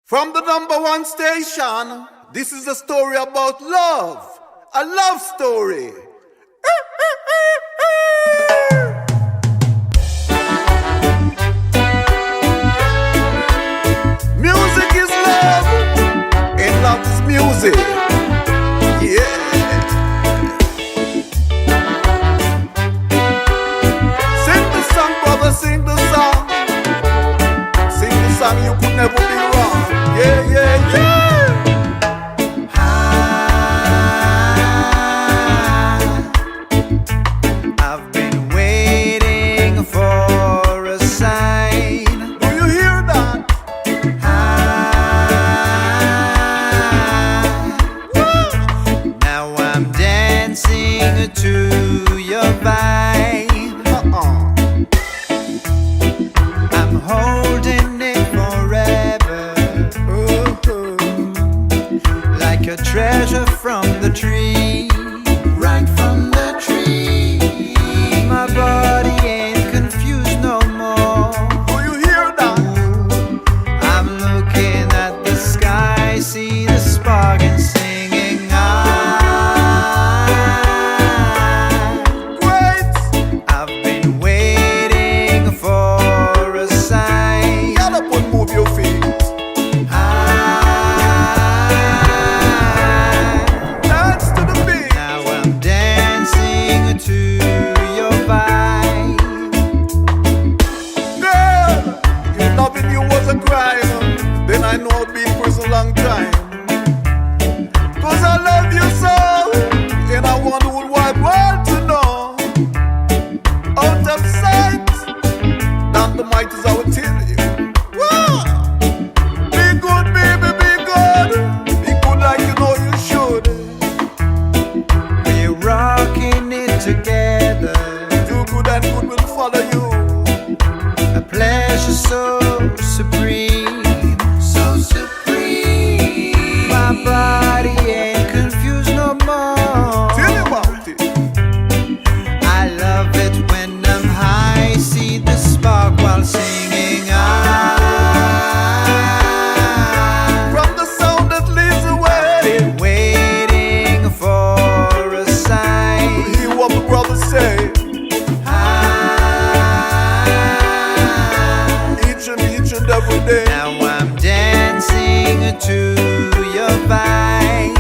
From the #1 station, this is a story about love. A love story. Music is love, and love is music. Yeah. Sing the song, brother, sing the song. Sing the song, you could never be wrong. Yeah, yeah, yeah. I've been waiting for a sign. Do you hear that? Now I'm dancing to your vibe. I'm holding it forever, like a treasure from the tree, right from the tree. My body ain't confused no more. Do you hear that? I'm looking at the sky, see the spark and singing. Great. I've been waiting for a sign. Get up and move your feet. Dance to the beat. Now I'm dancing to your vibe. Girl, if loving you was a crime, then I know I'd be in prison long time. Cause I love you so, and I want the whole wide world to know. Out of sight, not the might is our tell you. Whoa. Be good, baby, be good. Be good like you know you should. We're rocking it together. Do good and good will follow you. A pleasure so supreme, so supreme. My body ain't confused no more. Tell me about it. I love it when I'm high, see the spark while singing. From the sound that leads away. Been waiting for a sign. Hear what my brother say. Each and every day. Now I'm dancing to your vibe.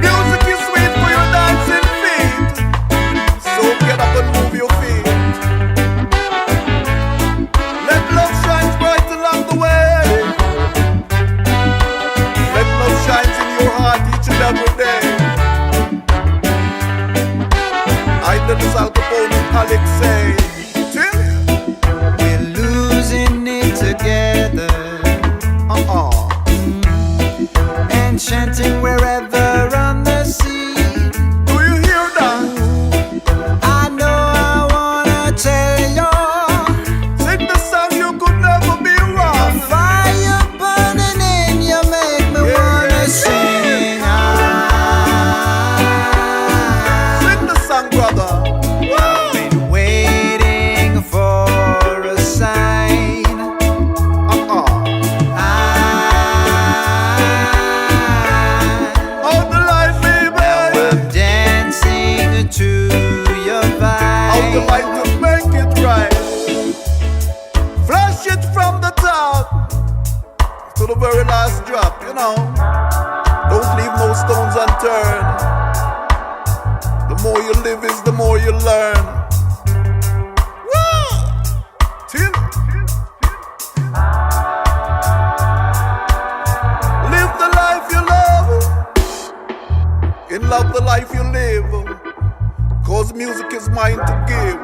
Music is sweet for your dancing feet. So get up and move your feet. Let love shine bright along the way. Let love shine in your heart each and every day. I did this Al Capone and Alex say. Tell you. We're losing it together. Enchanting wherever on the sea. Do you hear that? I know I wanna tell you, Sing the song, you could never be wrong. fire burning in you make me wanna sing. Sing the song, brother. I've been waiting for a sign. Out the light, baby. I'm dancing to your Out the vibe. light to make it right. Flash it from the top to the very last drop, you know. Don't leave no stones unturned. The more you live is the more you learn. Woo! Till live the life you love, and love the life you live. Cause music is mine to give.